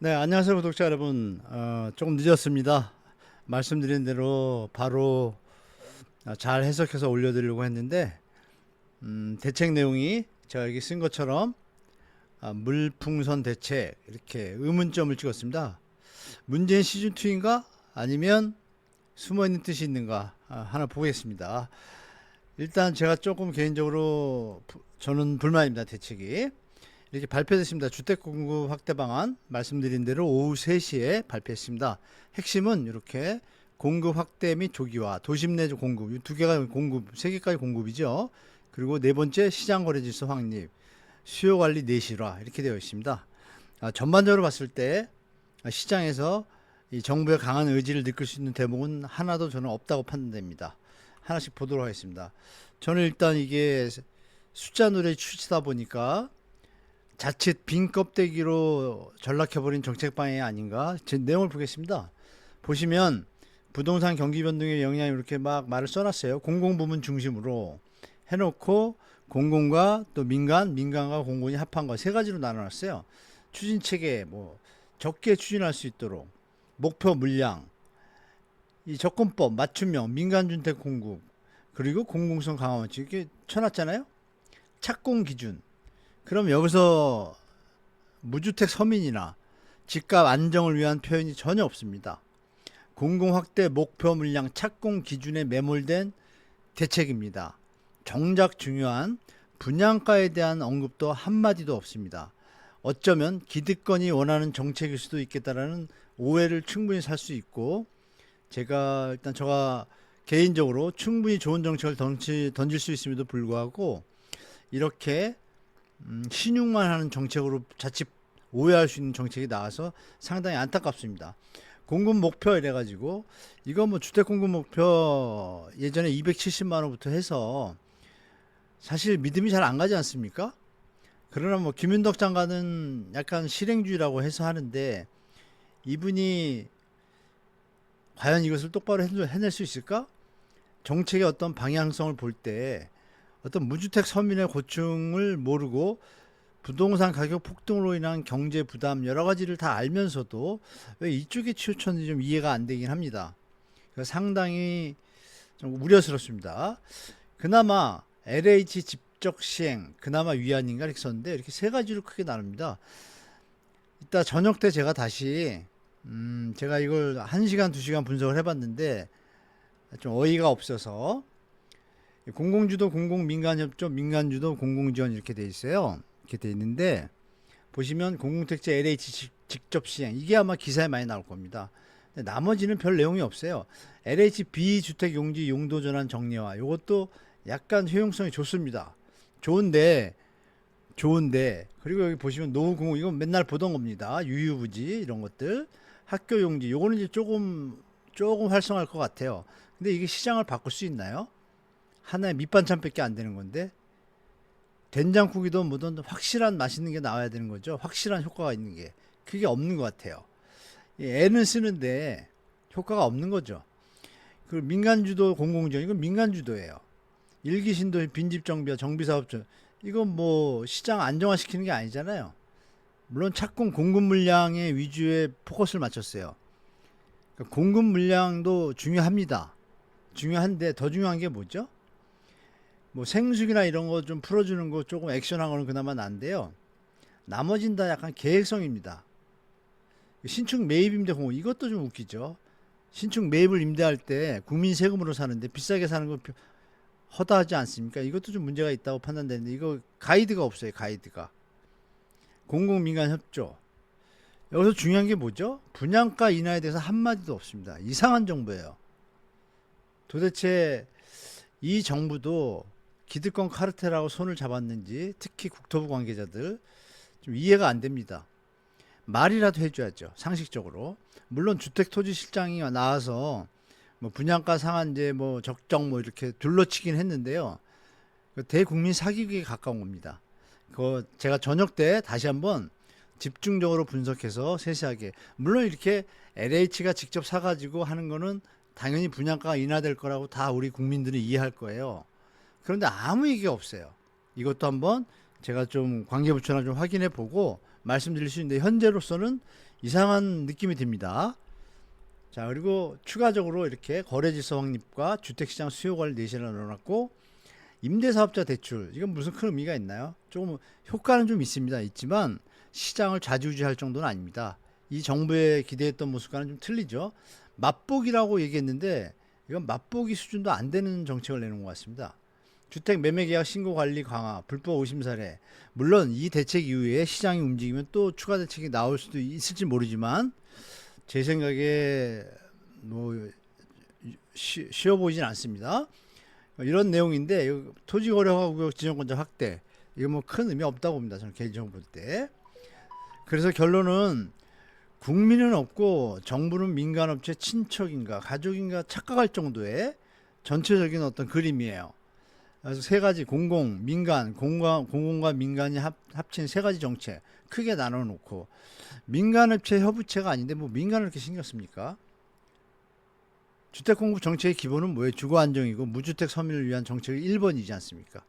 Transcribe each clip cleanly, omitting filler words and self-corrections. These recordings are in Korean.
네, 안녕하세요, 구독자 여러분. 조금 늦었습니다. 말씀드린 대로 바로 잘 해석해서 올려드리려고 했는데, 대책 내용이 제가 여기 쓴 것처럼 물풍선 대책 이렇게 의문점을 찍었습니다. 문재인 시즌2인가? 아니면 숨어있는 뜻이 있는가? 하나 보겠습니다. 일단 제가 조금 개인적으로 저는 불만입니다, 대책이. 이렇게 발표됐습니다. 주택 공급 확대 방안 말씀드린 대로 오후 3시에 발표했습니다. 핵심은 이렇게 공급 확대 및 조기화, 도심 내 공급, 이 두 개가 공급, 세 개까지 공급이죠. 그리고 네 번째 시장 거래 질서 확립, 수요 관리 내실화 이렇게 되어 있습니다. 전반적으로 봤을 때 시장에서 이 정부의 강한 의지를 느낄 수 있는 대목은 하나도 저는 없다고 판단됩니다. 하나씩 보도록 하겠습니다. 저는 일단 이게 숫자 노래 추치다 보니까 자칫 빈 껍데기로 전락해버린 정책 방향이 아닌가? 제 내용을 보겠습니다. 보시면 부동산 경기 변동의 영향이 이렇게 막 말을 써놨어요. 공공부문 중심으로 해놓고 공공과 또 민간과 공공이 합한 거 세 가지로 나눠놨어요. 추진 체계 뭐 적게 추진할 수 있도록 목표 물량, 이 접근법 맞춤형 민간주택 공급 그리고 공공성 강화 원칙 이렇게 쳐놨잖아요. 착공 기준. 그럼 여기서 무주택 서민이나 집값 안정을 위한 표현이 전혀 없습니다. 공공확대 목표 물량 착공 기준에 매몰된 대책입니다. 정작 중요한 분양가에 대한 언급도 한마디도 없습니다. 어쩌면 기득권이 원하는 정책일 수도 있겠다라는 오해를 충분히 살 수 있고, 제가 개인적으로 충분히 좋은 정책을 던질 수 있음에도 불구하고 이렇게 신용만 하는 정책으로 자칫 오해할 수 있는 정책이 나와서 상당히 안타깝습니다. 공급 목표 이래가지고 이거 뭐 주택 공급 목표 예전에 270만 원부터 해서 사실 믿음이 잘 안 가지 않습니까? 그러나 뭐 김윤덕 장관은 약간 실행주의라고 해서 하는데, 이분이 과연 이것을 똑바로 해낼 수 있을까? 정책의 어떤 방향성을 볼 때 어떤 무주택 서민의 고충을 모르고 부동산 가격 폭등으로 인한 경제 부담 여러 가지를 다 알면서도 왜 이쪽에 치우쳤는지 좀 이해가 안 되긴 합니다. 그래서 상당히 좀 우려스럽습니다. 그나마 LH 집적 시행 그나마 위안인가 이렇게 썼는데 이렇게 세 가지로 크게 나눕니다. 이따 저녁 때 제가 다시 제가 이걸 1시간 2시간 분석을 해봤는데 좀 어이가 없어서 공공주도 공공민간협조 민간주도 공공지원 이렇게 돼 있어요. 이렇게 돼 있는데 보시면 공공택지 LH 직접 시행 이게 아마 기사에 많이 나올 겁니다. 근데 나머지는 별 내용이 없어요. LH 비주택 용지 용도 전환 정리화 이것도 약간 효용성이 좋습니다. 좋은데 그리고 여기 보시면 노후 공급 이건 맨날 보던 겁니다. 유유부지 이런 것들 학교 용지 요거는 이제 조금 활성화할 것 같아요. 근데 이게 시장을 바꿀 수 있나요? 하나의 밑반찬밖에 안 되는 건데, 된장국이든 뭐든 확실한 맛있는 게 나와야 되는 거죠. 확실한 효과가 있는 게 그게 없는 것 같아요. 애는 쓰는데 효과가 없는 거죠. 그 민간주도 공공지원 이건 민간주도예요. 일기신도 빈집정비와 정비사업자 이건 뭐 시장 안정화시키는 게 아니잖아요. 물론 착공 공급 물량의 위주에 포커스를 맞췄어요. 그러니까 공급 물량도 중요합니다. 중요한데 더 중요한 게 뭐죠? 뭐 생수기나 이런 거 좀 풀어주는 거 조금 액션한 거는 그나마 난데요. 나머진 다 약간 계획성입니다. 신축 매입 임대 공급 이것도 좀 웃기죠. 신축 매입을 임대할 때 국민 세금으로 사는데 비싸게 사는 거 허다하지 않습니까? 이것도 좀 문제가 있다고 판단되는데 이거 가이드가 없어요. 가이드가. 공공민간 협조. 여기서 중요한 게 뭐죠? 분양가 인하에 대해서 한마디도 없습니다. 이상한 정부예요. 도대체 이 정부도 기득권 카르텔하고 손을 잡았는지 특히 국토부 관계자들 좀 이해가 안 됩니다. 말이라도 해줘야죠. 상식적으로. 물론 주택토지실장이 나와서 뭐 분양가 상한제 뭐 적정 뭐 이렇게 둘러치긴 했는데요. 대국민 사기극에 가까운 겁니다. 그거 제가 저녁 때 다시 한번 집중적으로 분석해서 세세하게, 물론 이렇게 LH가 직접 사가지고 하는 거는 당연히 분양가가 인하될 거라고 다 우리 국민들이 이해할 거예요. 그런데 아무 얘기가 없어요. 이것도 한번 제가 좀 관계부처나 좀 확인해 보고 말씀드릴 수 있는데 현재로서는 이상한 느낌이 듭니다. 자, 그리고 추가적으로 이렇게 거래질서 확립과 주택시장 수요 관리 내실을 넣어놨고, 임대사업자 대출, 이건 무슨 큰 의미가 있나요? 조금 효과는 좀 있지만 시장을 좌지우지할 정도는 아닙니다. 이 정부의 기대했던 모습과는 좀 틀리죠. 맛보기라고 얘기했는데 이건 맛보기 수준도 안 되는 정책을 내놓은 것 같습니다. 주택 매매계약 신고관리 강화, 불법 오심 사례. 물론 이 대책 이후에 시장이 움직이면 또 추가 대책이 나올 수도 있을지 모르지만 제 생각에 뭐 쉬워 보이진 않습니다. 이런 내용인데 토지거래구역 지정권자 확대, 이거 뭐 큰 의미 없다고 봅니다. 저는 개인적으로 볼 때. 그래서 결론은 국민은 없고 정부는 민간업체 친척인가 가족인가 착각할 정도의 전체적인 어떤 그림이에요. 그래서 세 가지 공공, 민간, 공공과 민간이 합친 세 가지 정책 크게 나눠 놓고, 민간업체 협의체가 아닌데 뭐 민간을 이렇게 신경 씁니까? 주택 공급 정책의 기본은 뭐예요? 주거 안정이고 무주택 서민을 위한 정책이 1번이지 않습니까?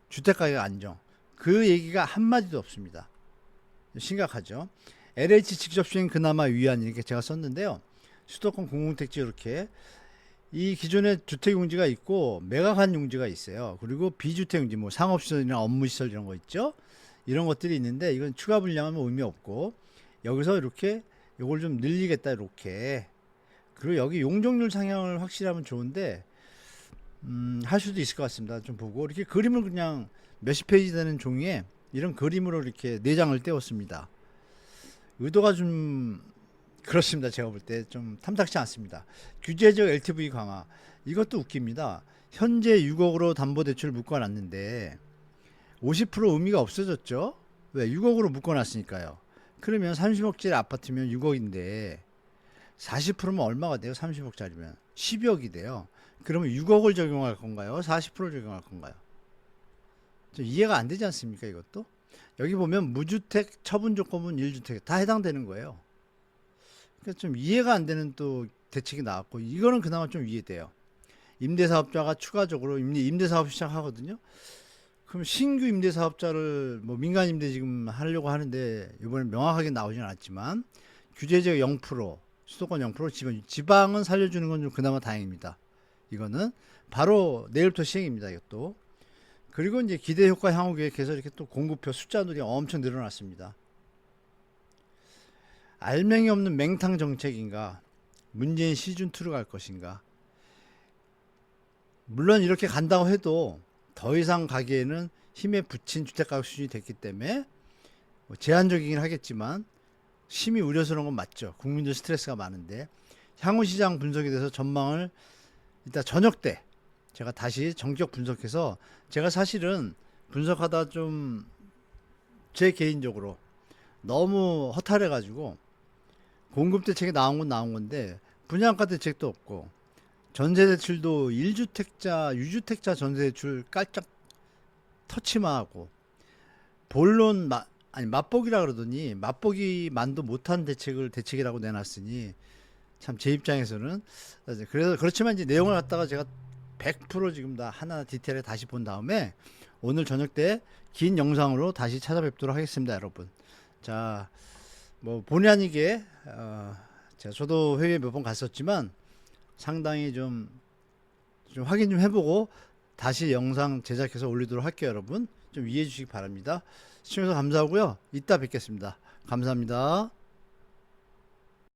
주택 가격 안정. 그 얘기가 한마디도 없습니다. 심각하죠. LH 직접 수행 그나마 위안, 이렇게 제가 썼는데요. 수도권 공공택지 이렇게 이 기존에 주택 용지가 있고 매각한 용지가 있어요. 그리고 비주택 용지, 뭐 상업시설이나 업무시설 이런 거 있죠. 이런 것들이 있는데 이건 추가 분량은 의미 없고, 여기서 이렇게 이걸 좀 늘리겠다 이렇게. 그리고 여기 용적률 상향을 확실히 하면 좋은데 할 수도 있을 것 같습니다. 좀 보고 이렇게 그림을 그냥 몇십 페이지 되는 종이에 이런 그림으로 이렇게 4장을 떼었습니다. 의도가 좀 그렇습니다. 제가 볼 때 좀 탐탁치 않습니다. 규제적 LTV 강화, 이것도 웃깁니다. 현재 6억으로 담보대출 묶어놨는데 50% 의미가 없어졌죠. 왜? 6억으로 묶어놨으니까요. 그러면 30억짜리 아파트면 6억인데 40%면 얼마가 돼요? 30억짜리면 12억이 돼요. 그러면 6억을 적용할 건가요? 40%를 적용할 건가요? 좀 이해가 안 되지 않습니까? 이것도 여기 보면 무주택, 처분 조건은 1주택 다 해당되는 거예요. 그러니까 좀 이해가 안 되는 또 대책이 나왔고, 이거는 그나마 좀 이해돼요. 임대사업자가 추가적으로 임대사업 시작하거든요. 그럼 신규 임대사업자를 뭐 민간 임대 지금 하려고 하는데 이번에 명확하게 나오진 않았지만 규제적 0%, 수도권 0%, 지방은 살려주는 건 좀 그나마 다행입니다. 이거는 바로 내일부터 시행입니다. 이것도. 그리고 이제 기대 효과 향후 계획해서 이렇게 또 공급표 숫자들이 엄청 늘어났습니다. 알맹이 없는 맹탕 정책인가? 문재인 시즌2로 갈 것인가? 물론 이렇게 간다고 해도 더 이상 가기에는 힘에 부친 주택가격 수준이 됐기 때문에 뭐 제한적이긴 하겠지만 심히 우려스러운 건 맞죠. 국민들 스트레스가 많은데 향후 시장 분석에 대해서 전망을 이따 저녁 때 제가 다시 정격 분석해서, 제가 사실은 분석하다 좀 제 개인적으로 너무 허탈해 가지고 공급 대책이 나온 건 나온 건데 분양가 대책도 없고 전세 대출도 1주택자, 유주택자 전세 대출 깔짝 터치만 하고 본론 맛보기라 그러더니 맛보기만도 못한 대책을 대책이라고 내놨으니 참 제 입장에서는, 그래서 그렇지만 이제 내용을 갖다가 제가 100% 지금 다 하나 디테일에 다시 본 다음에 오늘 저녁 때 긴 영상으로 다시 찾아뵙도록 하겠습니다, 여러분. 자, 뭐 본의 아니게 저도 회의에 몇 번 갔었지만 상당히 좀 확인 좀 해보고 다시 영상 제작해서 올리도록 할게요. 여러분 좀 이해해 주시기 바랍니다. 시청해주셔서 감사하고요. 이따 뵙겠습니다. 감사합니다.